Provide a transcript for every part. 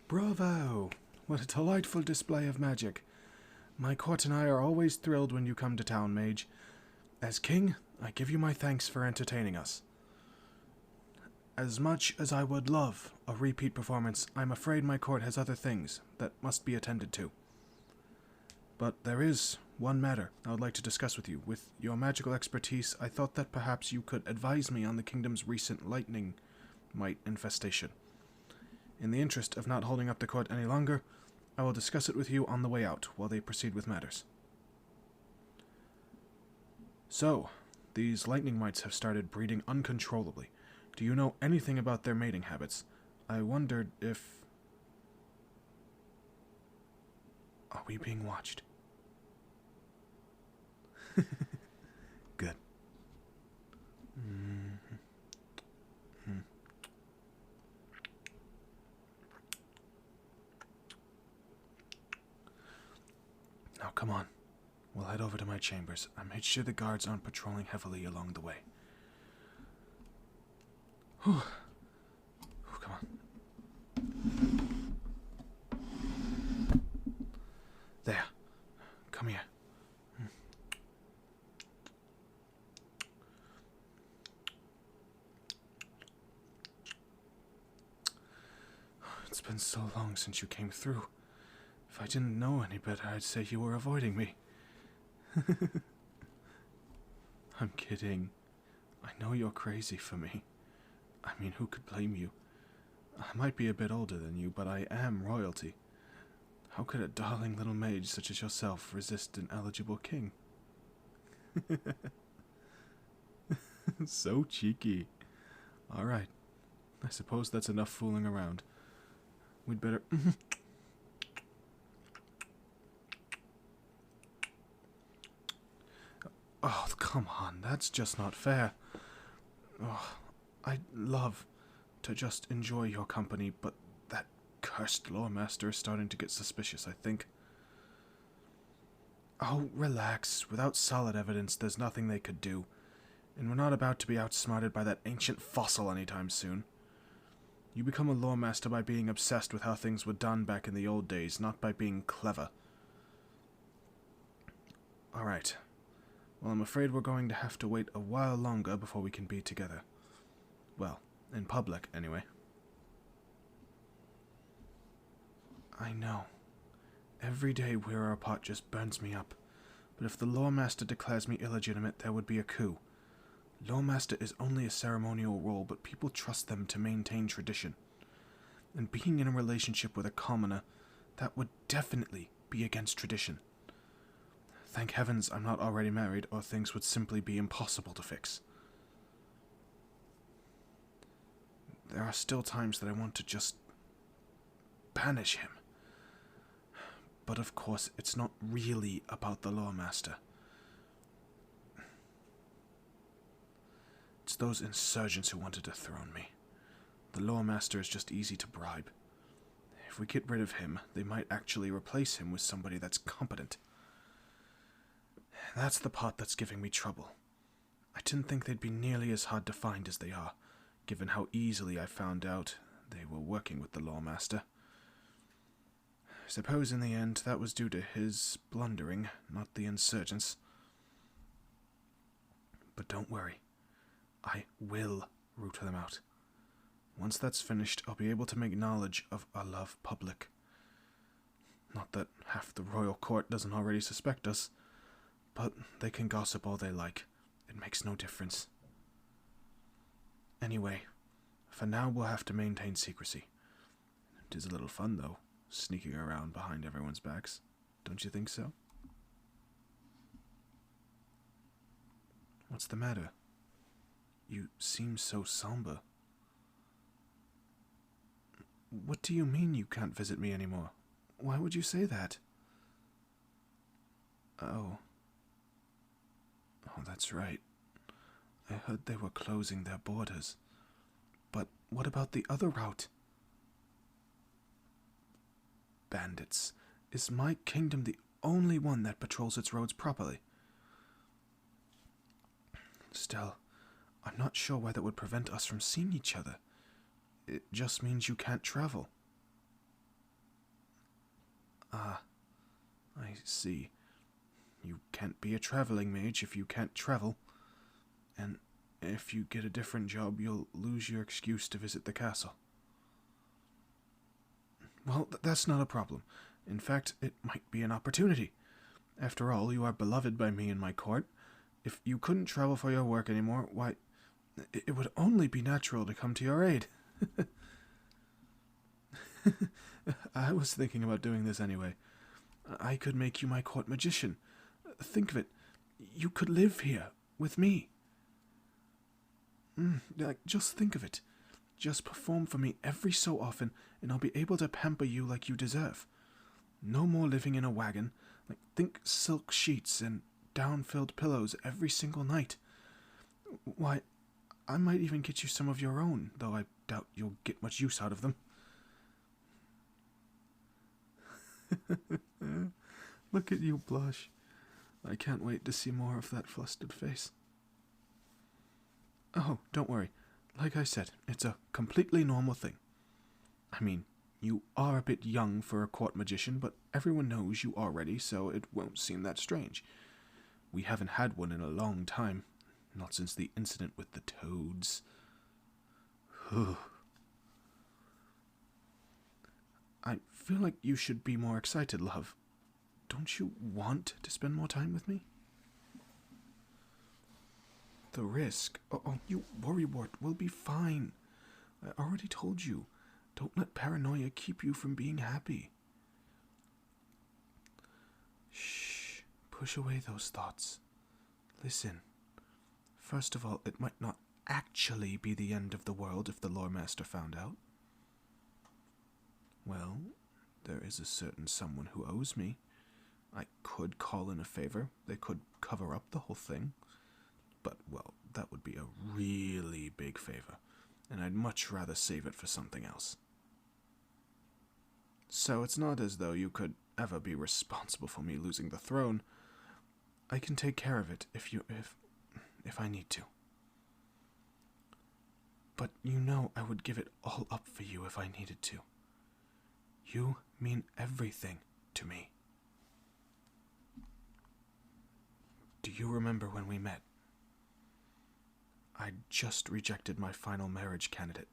Bravo! What a delightful display of magic. My court and I are always thrilled when you come to town, mage. As king, I give you my thanks for entertaining us. As much as I would love a repeat performance, I'm afraid my court has other things that must be attended to. But there is one matter I would like to discuss with you. With your magical expertise, I thought that perhaps you could advise me on the kingdom's recent lightning mite infestation. In the interest of not holding up the court any longer, I will discuss it with you on the way out while they proceed with matters. So, these lightning mites have started breeding uncontrollably. Do you know anything about their mating habits? I wondered if... Are we being watched? Good. Now come on. We'll head over to my chambers. I made sure the guards aren't patrolling heavily along the way. Whew. Come on. There. Come here. It's been so long since you came through. If I didn't know any better, I'd say you were avoiding me. I'm kidding. I know you're crazy for me. I mean, who could blame you? I might be a bit older than you, but I am royalty. How could a darling little mage such as yourself resist an eligible king? So cheeky. Alright. I suppose that's enough fooling around. We'd better... Oh, come on, that's just not fair. Oh, I'd love to just enjoy your company, but that cursed lore master is starting to get suspicious, I think. Oh, relax. Without solid evidence, there's nothing they could do. And we're not about to be outsmarted by that ancient fossil anytime soon. You become a lore master by being obsessed with how things were done back in the old days, not by being clever. Alright. Well, I'm afraid we're going to have to wait a while longer before we can be together. Well, in public, anyway. I know. Every day we're apart just burns me up. But if the Lore Master declares me illegitimate, there would be a coup. Lore Master is only a ceremonial role, but people trust them to maintain tradition. And being in a relationship with a commoner, that would definitely be against tradition. Thank heavens I'm not already married, or things would simply be impossible to fix. There are still times that I want to just banish him. But of course, it's not really about the Lore Master. It's those insurgents who wanted to dethrone me. The Lore Master is just easy to bribe. If we get rid of him, they might actually replace him with somebody that's competent. That's the part that's giving me trouble. I didn't think they'd be nearly as hard to find as they are, given how easily I found out they were working with the Lore Master. I suppose in the end that was due to his blundering, not the insurgents. But don't worry. I will root them out. Once that's finished, I'll be able to make knowledge of our love public. Not that half the royal court doesn't already suspect us, but they can gossip all they like. It makes no difference. Anyway, for now we'll have to maintain secrecy. It is a little fun, though, sneaking around behind everyone's backs. Don't you think so? What's the matter? You seem so somber. What do you mean you can't visit me anymore? Why would you say that? Oh, that's right. I heard they were closing their borders. But what about the other route? Bandits. Is my kingdom the only one that patrols its roads properly? Still, I'm not sure why that would prevent us from seeing each other. It just means you can't travel. Ah, I see. You can't be a traveling mage if you can't travel. And if you get a different job, you'll lose your excuse to visit the castle. Well, that's not a problem. In fact, it might be an opportunity. After all, you are beloved by me and my court. If you couldn't travel for your work anymore, why, it would only be natural to come to your aid. I was thinking about doing this anyway. I could make you my court magician. Think of it. You could live here, with me. Just think of it. Just perform for me every so often, and I'll be able to pamper you like you deserve. No more living in a wagon. Think silk sheets and down-filled pillows every single night. Why, I might even get you some of your own, though I doubt you'll get much use out of them. Look at you blush. I can't wait to see more of that flustered face. Oh, don't worry. Like I said, it's a completely normal thing. I mean, you are a bit young for a court magician, but everyone knows you already, so it won't seem that strange. We haven't had one in a long time, not since the incident with the toads. I feel like you should be more excited, love. Don't you want to spend more time with me? The risk? Oh, you worrywart, we'll be fine. I already told you. Don't let paranoia keep you from being happy. Shh. Push away those thoughts. Listen. First of all, it might not actually be the end of the world if the lore master found out. Well, there is a certain someone who owes me. I could call in a favor. They could cover up the whole thing. But, well, that would be a really big favor, and I'd much rather save it for something else. So it's not as though you could ever be responsible for me losing the throne. I can take care of it if I need to. But you know I would give it all up for you if I needed to. You mean everything to me. Do you remember when we met? I just rejected my final marriage candidate.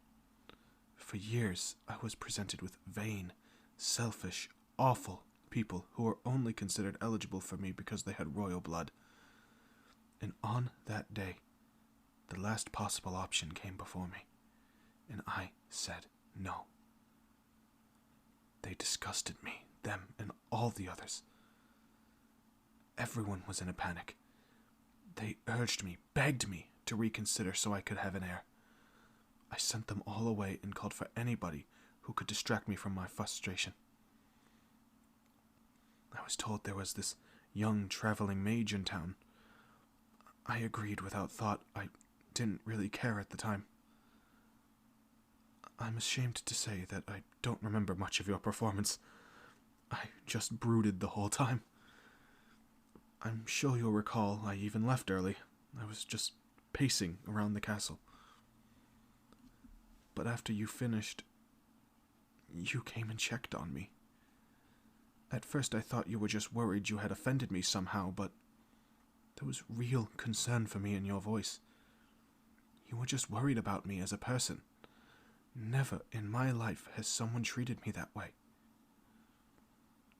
For years, I was presented with vain, selfish, awful people who were only considered eligible for me because they had royal blood. And on that day, the last possible option came before me, and I said no. They disgusted me, them and all the others. Everyone was in a panic. They urged me, begged me to reconsider so I could have an heir. I sent them all away and called for anybody who could distract me from my frustration. I was told there was this young traveling mage in town. I agreed without thought. I didn't really care at the time. I'm ashamed to say that I don't remember much of your performance. I just brooded the whole time. I'm sure you'll recall I even left early. I was just pacing around the castle. But after you finished, you came and checked on me. At first I thought you were just worried you had offended me somehow, but there was real concern for me in your voice. You were just worried about me as a person. Never in my life has someone treated me that way.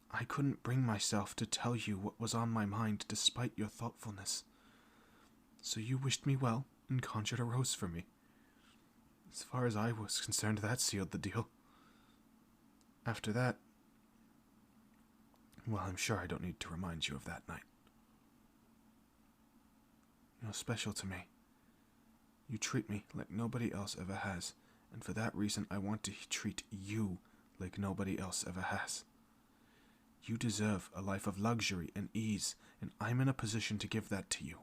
I couldn't bring myself to tell you what was on my mind despite your thoughtfulness. So you wished me well and conjured a rose for me. As far as I was concerned, that sealed the deal. After that, well, I'm sure I don't need to remind you of that night. You're special to me. You treat me like nobody else ever has, and for that reason I want to treat you like nobody else ever has. You deserve a life of luxury and ease, and I'm in a position to give that to you.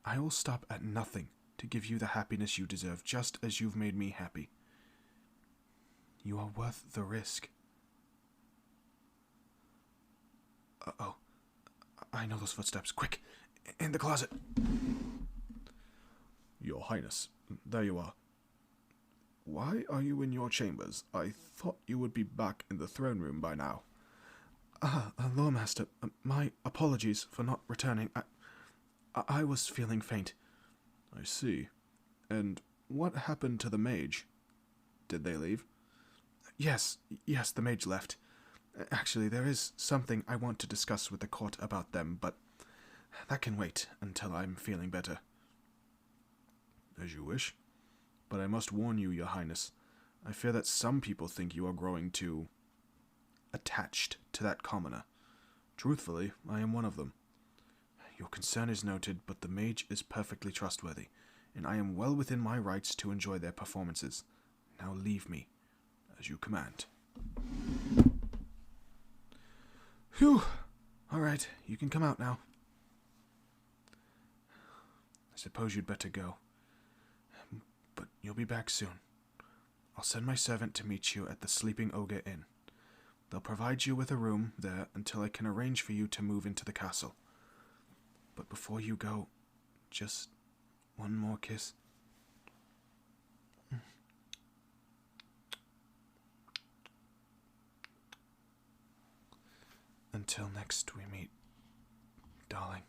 I will stop at nothing to give you the happiness you deserve, just as you've made me happy. You are worth the risk. Uh-oh. I know those footsteps. Quick! In the closet! Your Highness, there you are. Why are you in your chambers? I thought you would be back in the throne room by now. Lord Master, my apologies for not returning. I was feeling faint. I see. And what happened to the mage? Did they leave? Yes, the mage left. Actually, there is something I want to discuss with the court about them, but that can wait until I'm feeling better. As you wish. But I must warn you, Your Highness, I fear that some people think you are growing too attached to that commoner. Truthfully, I am one of them. Your concern is noted, but the mage is perfectly trustworthy, and I am well within my rights to enjoy their performances. Now leave me, as you command. Phew! Alright, you can come out now. I suppose you'd better go. But you'll be back soon. I'll send my servant to meet you at the Sleeping Ogre Inn. They'll provide you with a room there until I can arrange for you to move into the castle. But before you go, just one more kiss. Until next we meet, darling.